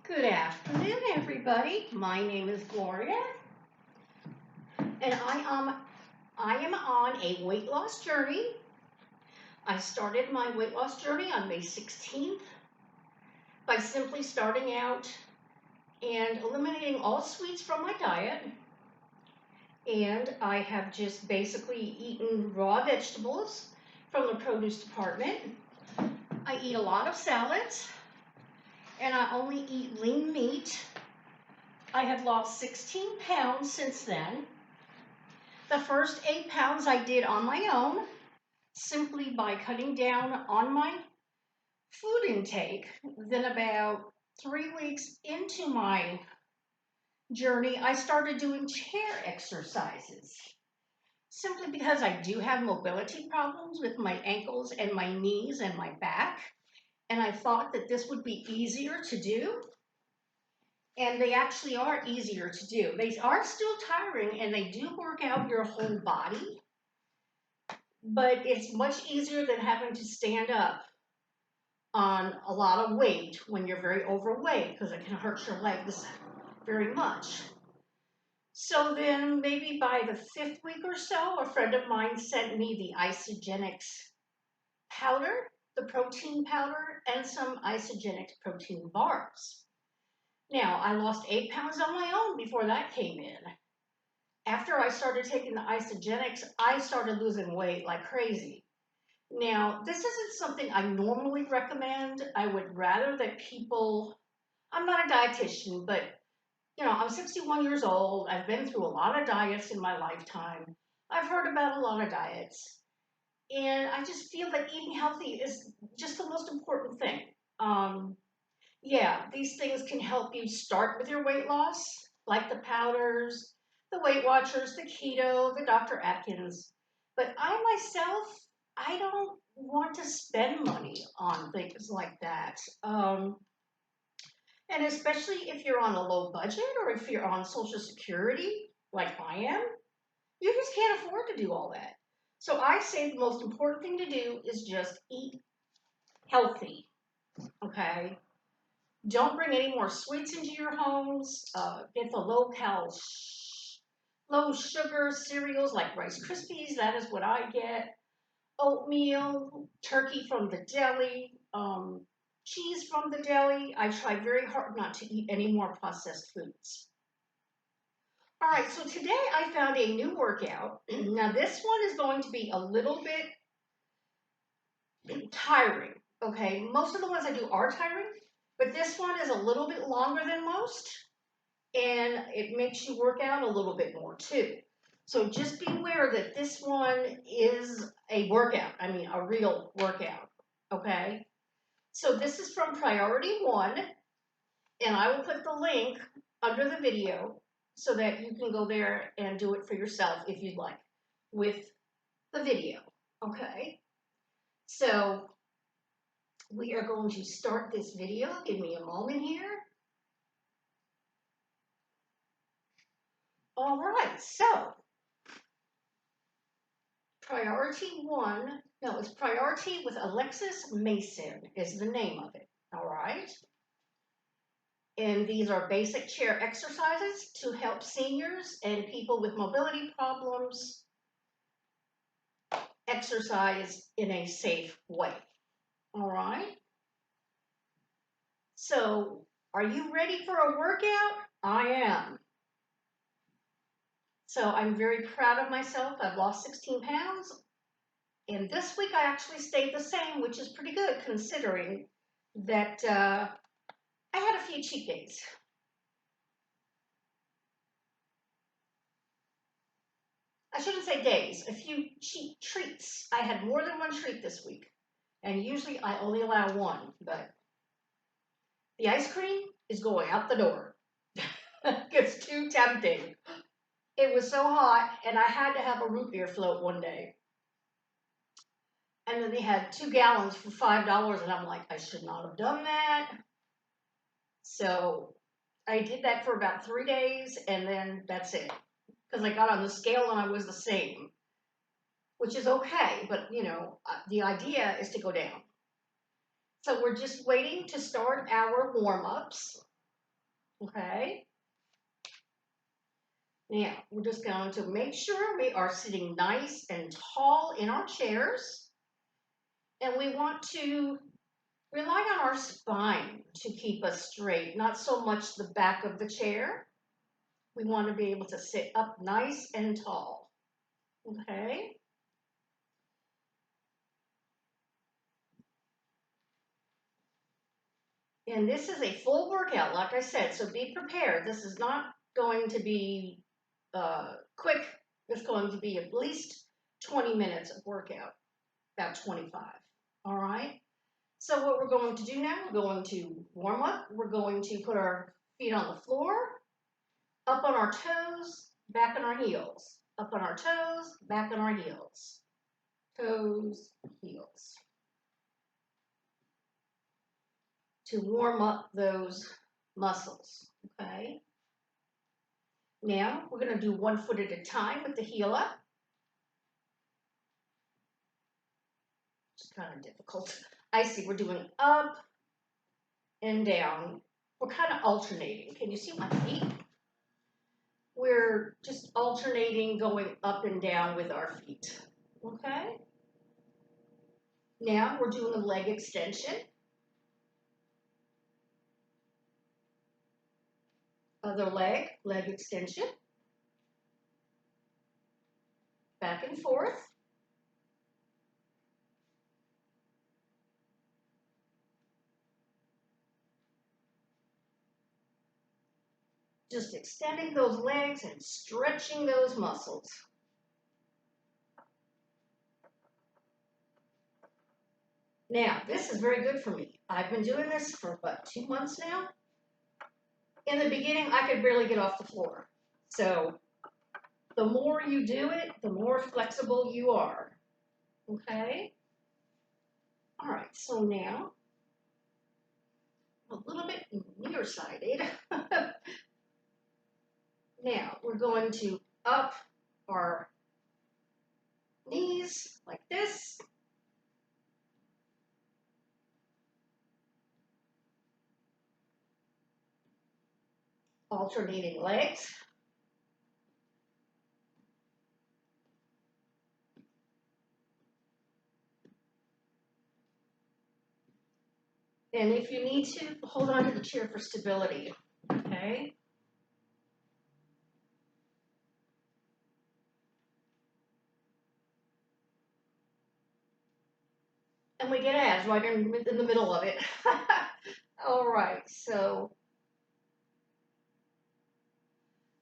Good afternoon, everybody. My name is Gloria, and I am on a weight loss journey. I started my weight loss journey on May 16th by simply starting out and eliminating all sweets from my diet. And I have just basically eaten raw vegetables from the produce department. I eat a lot of salads, and I only eat lean meat. I have lost 16 pounds since then. The first 8 pounds I did on my own, simply by cutting down on my food intake. Then about 3 weeks into my journey, I started doing chair exercises, simply because I do have mobility problems with my ankles and my knees and my back. And I thought that this would be easier to do. And they actually are easier to do. They are still tiring and they do work out your whole body, but it's much easier than having to stand up on a lot of weight when you're very overweight, because it can hurt your legs very much. So then maybe by the 5th week or so, a friend of mine sent me the Isogenics powder, the protein powder, and some Isogenics protein bars. Now, I lost 8 pounds on my own before that came in. After I started taking the Isogenics, I started losing weight like crazy. Now, this isn't something I normally recommend. I would rather that people, I'm not a dietitian, but I'm 61 years old. I've been through a lot of diets in my lifetime. I've heard about a lot of diets. And I just feel that eating healthy is just the most important thing. Yeah, these things can help you start with your weight loss, like the powders, the Weight Watchers, the keto, the Dr. Atkins. But I myself, I don't want to spend money on things like that. And especially if you're on a low budget or if you're on Social Security, like I am, you just can't afford to do all that. So I say the most important thing to do is just eat healthy, okay? Don't bring any more sweets into your homes. Get the low sugar cereals like Rice Krispies. That is what I get. Oatmeal, turkey from the deli, cheese from the deli. I try very hard not to eat any more processed foods. All right, so today I found a new workout. Now this one is going to be a little bit tiring, okay? Most of the ones I do are tiring, but this one is a little bit longer than most, and it makes you work out a little bit more too. So just be aware that this one is a workout, a real workout, okay? So this is from Priority One, and I will put the link under the video so that you can go there and do it for yourself if you'd like with the video, okay? So we are going to start this video. Give me a moment here. All right, so Priority One, no, it's Priority with Alexis Mason is the name of it, all right? And these are basic chair exercises to help seniors and people with mobility problems exercise in a safe way, all right? So, are you ready for a workout? I am. So I'm very proud of myself. I've lost 16 pounds. And this week I actually stayed the same, which is pretty good considering that I had a few cheat days. I shouldn't say days, a few cheat treats. I had more than one treat this week. And usually I only allow one, but the ice cream is going out the door. It's too tempting. It was so hot, and I had to have a root beer float one day. And then they had 2 gallons for $5, and I'm like, I should not have done that. So I did that for about 3 days, and then that's it. Because I got on the scale and I was the same, which is okay, but the idea is to go down. So we're just waiting to start our warm-ups. okay? Now, we're just going to make sure we are sitting nice and tall in our chairs. And we want to rely on our spine to keep us straight, not so much the back of the chair. We want to be able to sit up nice and tall, okay? And this is a full workout, like I said, so be prepared. This is not going to be quick. It's going to be at least 20 minutes of workout, about 25, all right? So what we're going to do now, we're going to warm up. We're going to put our feet on the floor, up on our toes, back on our heels. Up on our toes, back on our heels. Toes, heels. To warm up those muscles, okay? Now, we're gonna do 1 foot at a time with the heel up. It's kind of difficult. I see we're doing up and down. We're kind of alternating. Can you see my feet? We're just alternating going up and down with our feet, okay? Now we're doing a leg extension. Other leg, leg extension. Back and forth. Just extending those legs and stretching those muscles. Now, this is very good for me. I've been doing this for about 2 months now. In the beginning, I could barely get off the floor. So the more you do it, the more flexible you are. Okay? All right, so now, a little bit nearsighted. Now, we're going to up our knees like this. Alternating legs. And if you need to, hold on to the chair for stability, okay? And we get abs right in the middle of it. All right, so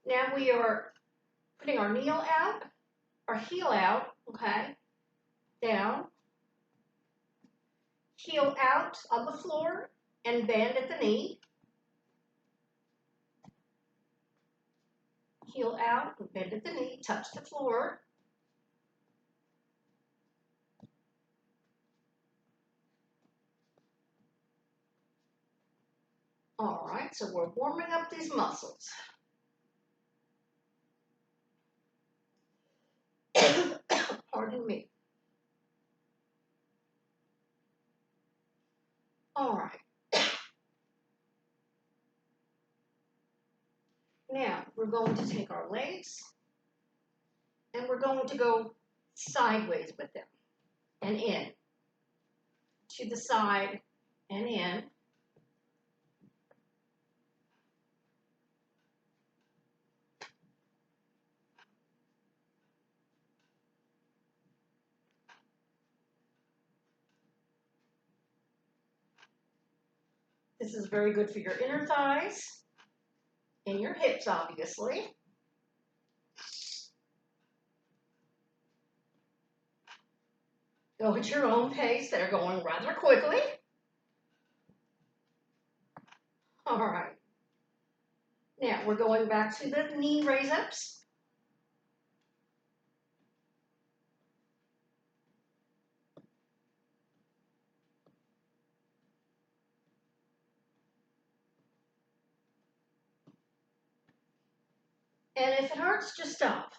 now we are putting our heel out, okay, down, heel out on the floor, and bend at the knee. Heel out and bend at the knee, touch the floor. All right, so we're warming up these muscles. Pardon me. All right. Now, we're going to take our legs and we're going to go sideways with them and in, to the side and in. This is very good for your inner thighs and your hips, obviously. Go at your own pace. They're going rather quickly. All right. Now we're going back to the knee raise ups. And if it hurts, just stop.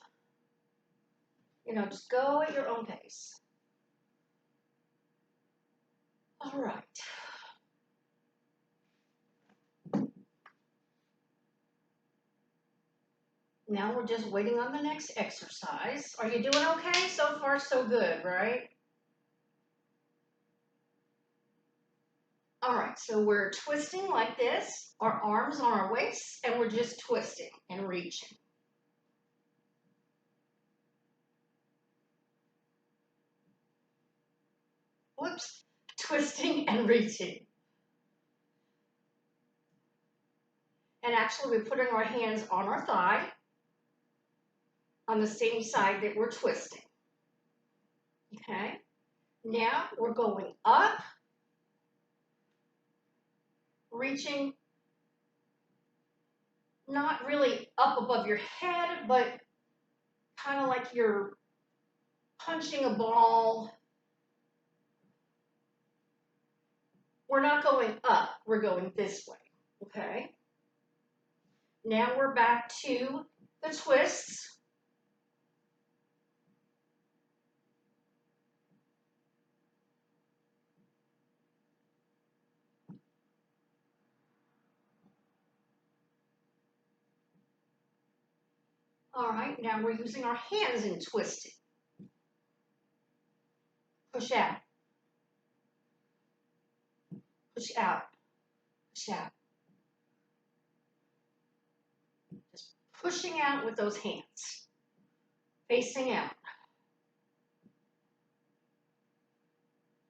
Just go at your own pace. All right. Now we're just waiting on the next exercise. Are you doing okay? So far, so good, right? All right, so we're twisting like this, our arms on our waists, and we're just twisting and reaching. Whoops, twisting and reaching. And actually, we're putting our hands on our thigh on the same side that we're twisting. Okay, now we're going up, reaching not really up above your head, but kind of like you're punching a ball. We're not going up, we're going this way, okay? Now we're back to the twists. All right, now we're using our hands in twisting. Push out. Push out. Push out. Just pushing out with those hands. Facing out.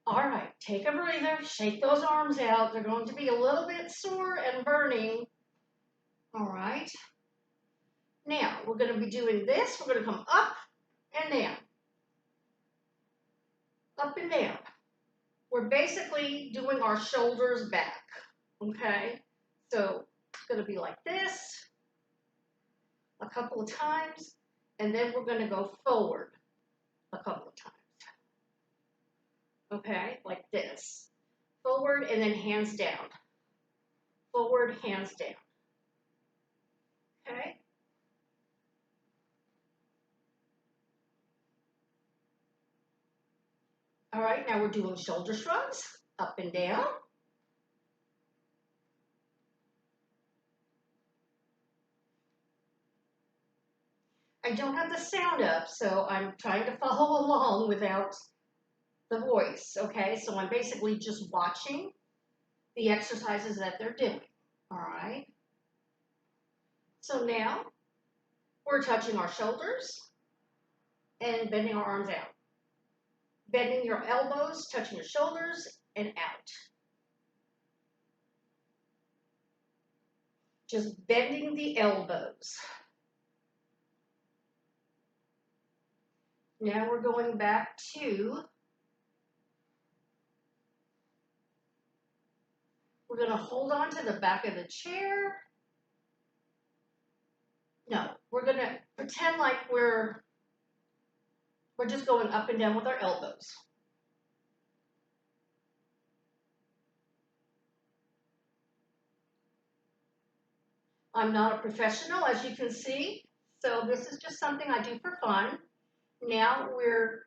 All right, take a breather. Shake those arms out. They're going to be a little bit sore and burning. All right. Now, we're going to be doing this. We're going to come up and down. Up and down. We're basically doing our shoulders back, okay? So it's going to be like this a couple of times, and then we're going to go forward a couple of times, okay? Like this. Forward and then hands down. Forward, hands down, okay? All right, now we're doing shoulder shrugs, up and down. I don't have the sound up, so I'm trying to follow along without the voice, okay? So I'm basically just watching the exercises that they're doing, all right? So now we're touching our shoulders and bending our arms out. Bending your elbows, touching your shoulders, and out. Just bending the elbows. Now we're going back to, we're going to hold on to the back of the chair. No, we're going to pretend like we're just going up and down with our elbows. I'm not a professional, as you can see, so this is just something I do for fun. Now we're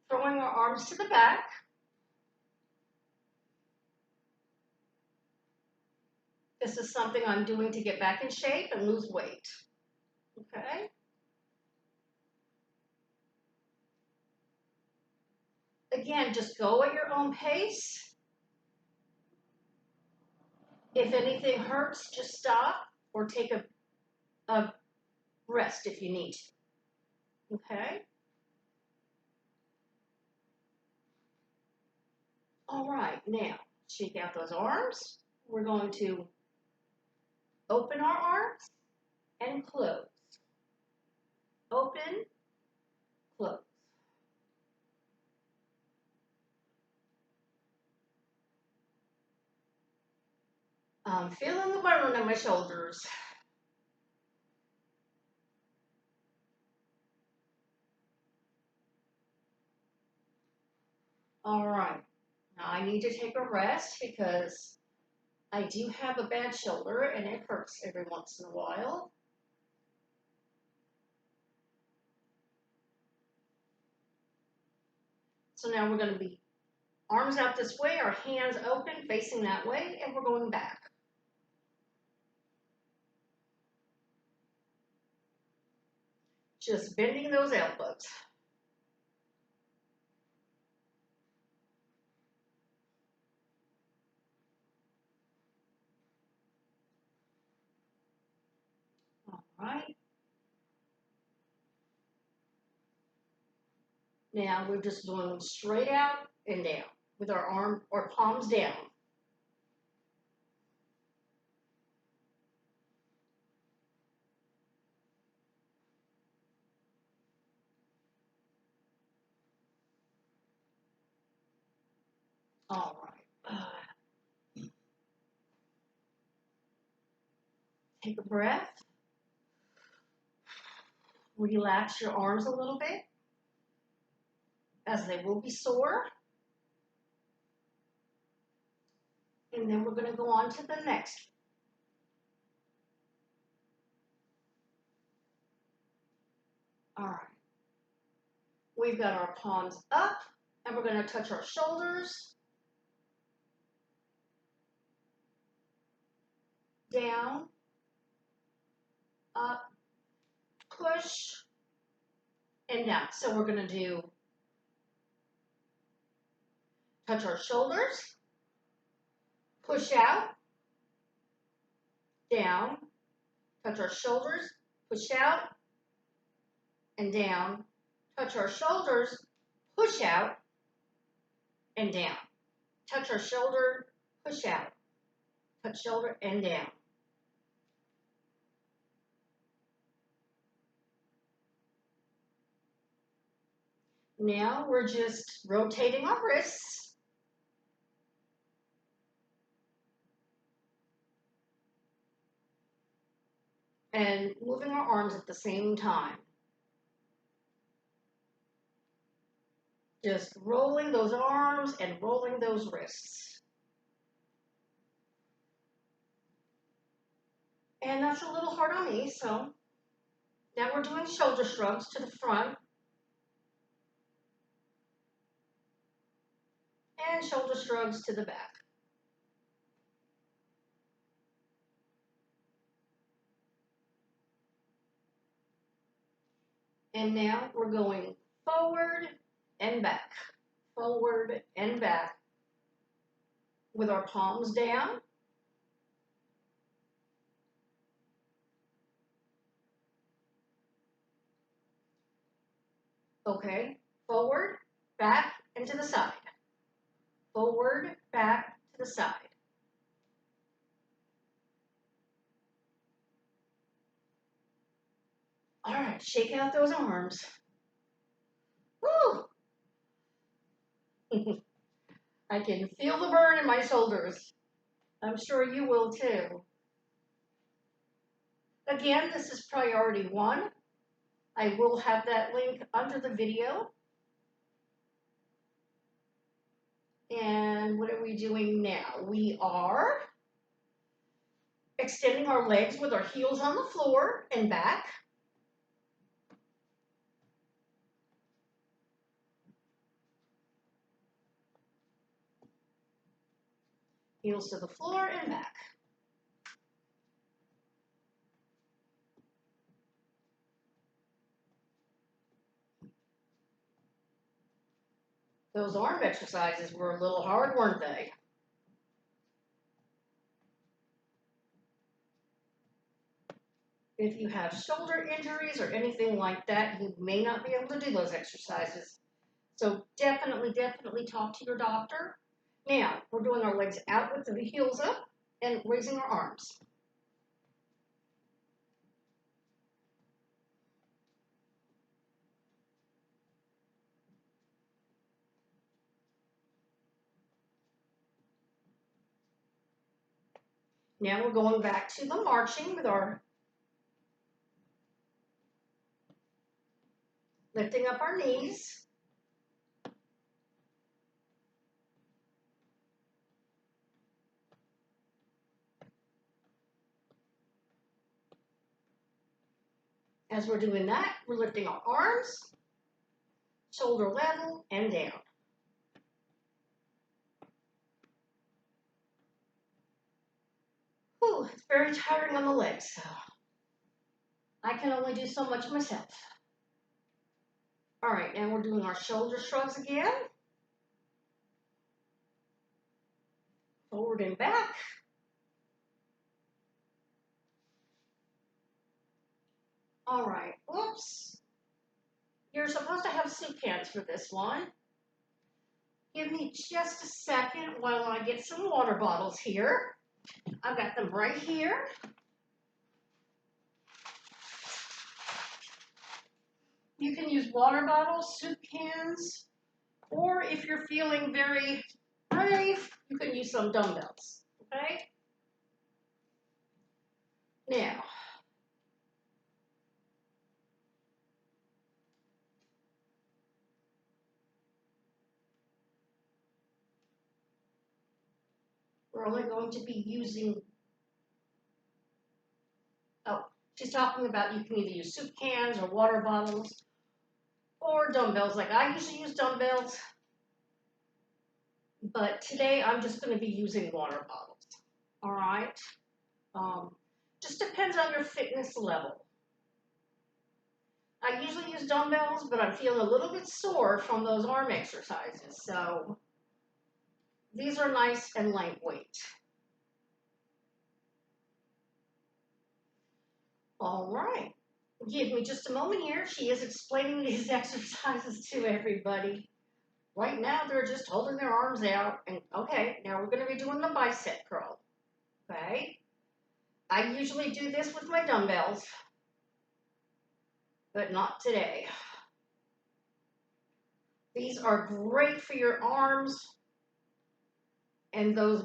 throwing our arms to the back. This is something I'm doing to get back in shape and lose weight. Okay? Again, just go at your own pace. If anything hurts, just stop or take a rest if you need to. Okay? All right, now shake out those arms. We're going to open our arms and close. Open, close. I'm feeling the burn on my shoulders. All right, now I need to take a rest because I do have a bad shoulder and it hurts every once in a while. So now we're going to be arms out this way, our hands open, facing that way, and we're going back. Just bending those elbows. All right. Now we're just doing them straight out and down with our arm or palms down. All right. Take a breath. Relax your arms a little bit, as they will be sore. And then we're going to go on to the next. All right. We've got our palms up, and we're going to touch our shoulders, down, up, push, and down. So we're going to do touch our shoulders, push out, down, touch our shoulders, push out, and down, touch our shoulders, push out, and down. Touch our shoulder, push out, touch shoulder, and down. Now we're just rotating our wrists. And moving our arms at the same time. Just rolling those arms and rolling those wrists. And that's a little hard on me, so now we're doing shoulder shrugs to the front and shoulder shrugs to the back. And now we're going forward and back, forward and back with our palms down. Okay, forward, back, and to the side. Forward, back, to the side. All right, shake out those arms. Woo! I can feel the burn in my shoulders. I'm sure you will too. Again, this is priority 1. I will have that link under the video. And what are we doing now? We are extending our legs with our heels on the floor and back. Heels to the floor and back. Those arm exercises were a little hard, weren't they? If you have shoulder injuries or anything like that, you may not be able to do those exercises. So definitely talk to your doctor. Now, we're doing our legs out with the heels up and raising our arms. Now we're going back to the marching with our lifting up our knees. As we're doing that, we're lifting our arms, shoulder level, and down. Whew, it's very tiring on the legs, so I can only do so much myself. All right, now we're doing our shoulder shrugs again. Forward and back. All right, whoops. You're supposed to have soup cans for this one. Give me just a second while I get some water bottles here. I've got them right here. You can use water bottles, soup cans, or if you're feeling very brave, you can use some dumbbells, okay? Now, we're only going to be using, oh, she's talking about you can either use soup cans or water bottles or dumbbells. Like I usually use dumbbells, but today I'm just going to be using water bottles, all right? Just depends on your fitness level. I usually use dumbbells, but I'm feeling a little bit sore from those arm exercises, so these are nice and lightweight. All right, give me just a moment here. She is explaining these exercises to everybody. Right now, they're just holding their arms out, and okay, now we're going to be doing the bicep curl, okay? I usually do this with my dumbbells, but not today. These are great for your arms and those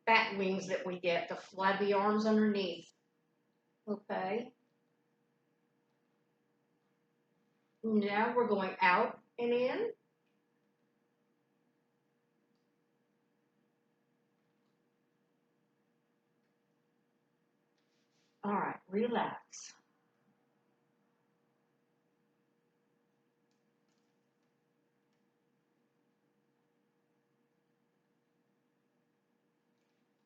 bat wings that we get, the flabby arms underneath, okay? Now we're going out and in. All right, relax.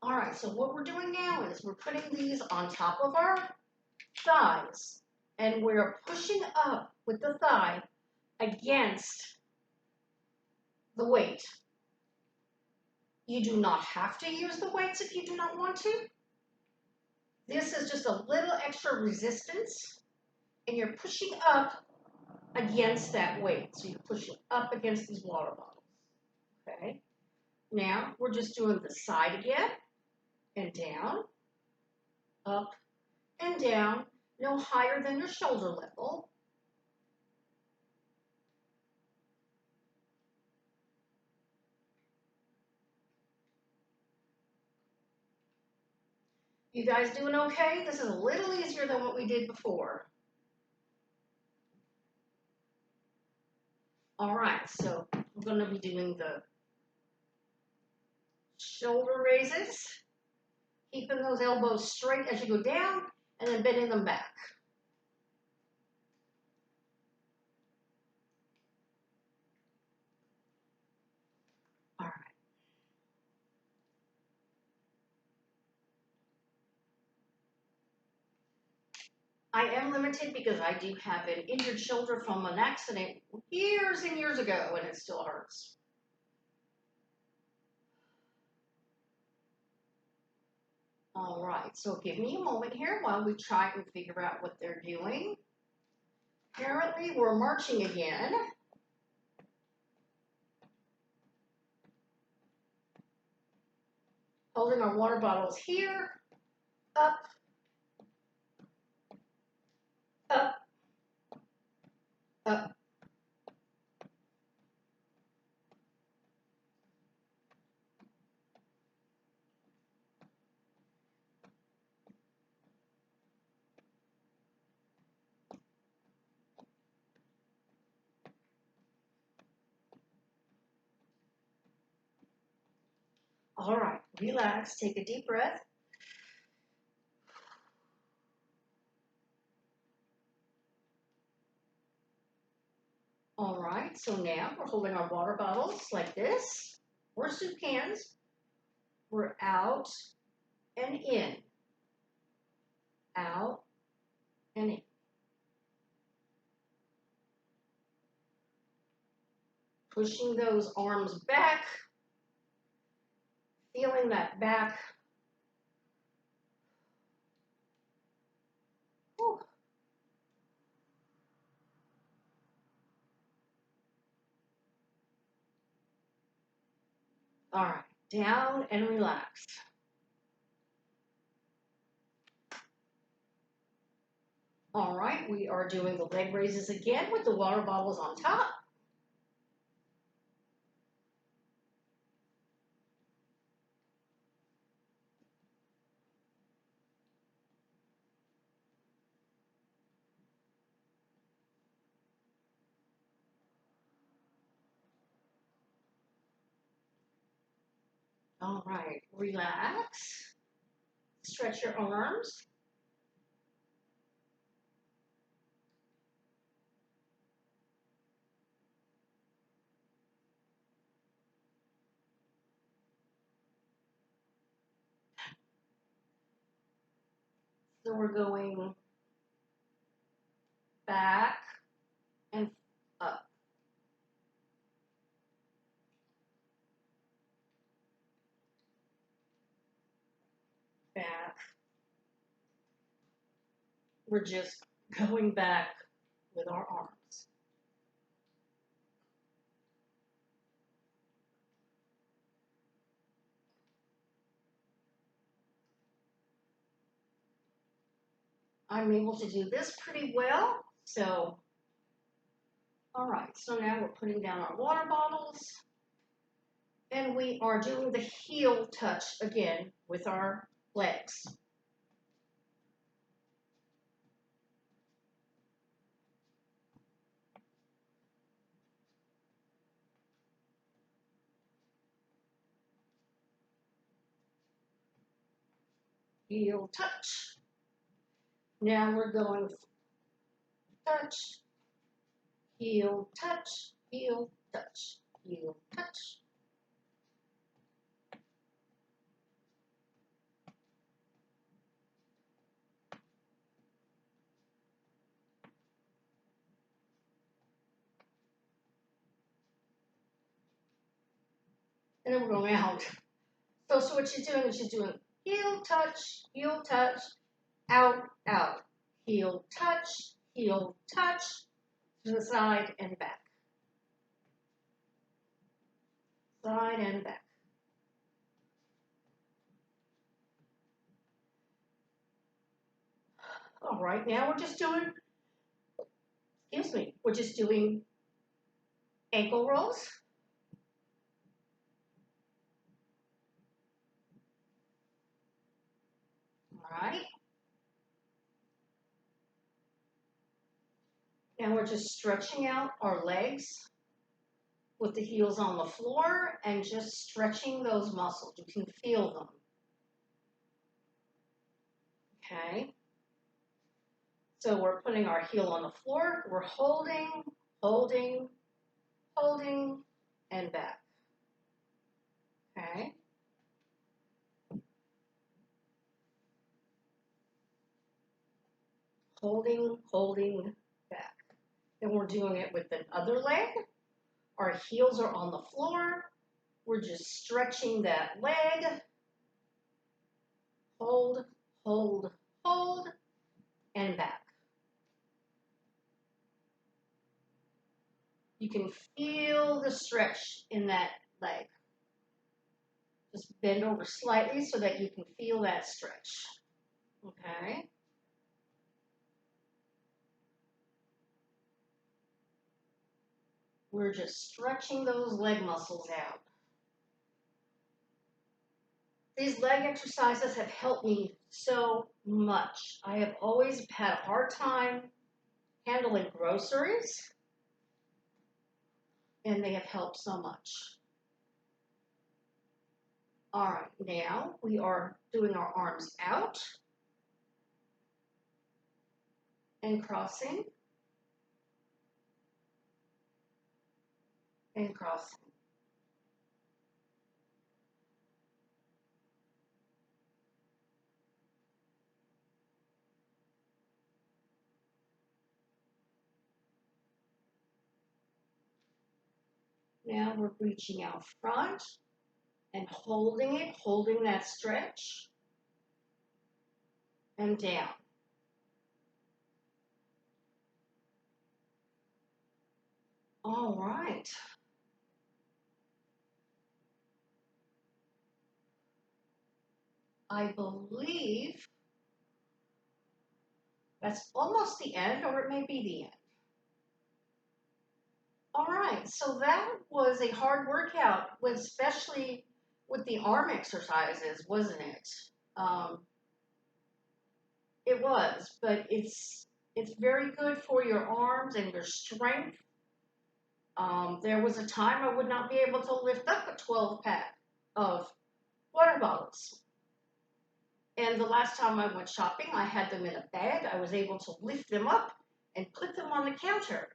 All right, so what we're doing now is we're putting these on top of our thighs, and we're pushing up with the thigh against the weight. You do not have to use the weights if you do not want to. This is just a little extra resistance, and you're pushing up against that weight. So you're pushing up against these water bottles, okay? Now we're just doing the side again, and down, up, and down, no higher than your shoulder level. You guys doing okay? This is a little easier than what we did before. All right, so we're going to be doing the shoulder raises, keeping those elbows straight as you go down, and then bending them back. All right. I am limited because I do have an injured shoulder from an accident years and years ago, and it still hurts. All right, so give me a moment here while we try and figure out what they're doing. Apparently, we're marching again. Holding our water bottles here, up, up, up. All right, relax, take a deep breath. All right, so now we're holding our water bottles like this, or soup cans. We're out and in, out and in. pushing those arms back, feeling that back. Whew. All right, down and relax. All right, we are doing the leg raises again with the water bottles on top. All right, relax. Stretch your arms. So we're going back and up. Back. We're just going back with our arms. I'm able to do this pretty well. So, all right, so now we're putting down our water bottles and we are doing the heel touch again with our legs. Heel touch. Now we're going touch, heel touch, heel touch, heel touch. And then we're going out. So what she's doing is she's doing heel touch, out, out. Heel touch, to the side and back. Side and back. All right, now we're just doing, we're just doing ankle rolls. All right. Now we're just stretching out our legs with the heels on the floor and just stretching those muscles. You can feel them. Okay. So we're putting our heel on the floor. We're holding, holding, holding, and back. Okay. Holding, holding, back. Then we're doing it with the other leg. Our heels are on the floor. We're just stretching that leg. Hold, hold, hold, and back. You can feel the stretch in that leg. Just bend over slightly so that you can feel that stretch. Okay. We're just stretching those leg muscles out. These leg exercises have helped me so much. I have always had a hard time handling groceries, and they have helped so much. All right, now we are doing our arms out and crossing and crossing. Now we're reaching out front and holding that stretch, and down. All right. I believe that's almost the end, or it may be the end. All right, so that was a hard workout, especially with the arm exercises, wasn't it? Um, it was, but it's very good for your arms and your strength. There was a time I would not be able to lift up a 12 pack of water bottles. And the last time I went shopping, I had them in a bag. I was able to lift them up and put them on the counter.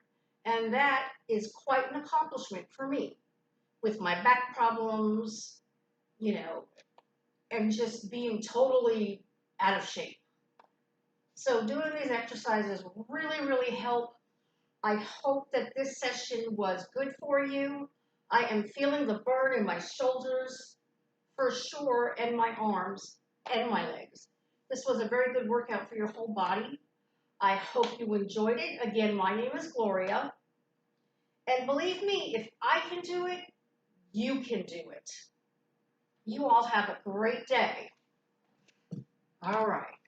And that is quite an accomplishment for me with my back problems, you know, and just being totally out of shape. So doing these exercises really, really help. I hope that this session was good for you. I am feeling the burn in my shoulders for sure, and my arms and my legs. This was a very good workout for your whole body. I hope you enjoyed it. Again, my name is Gloria. And believe me, if I can do it, you can do it. You all have a great day. All right.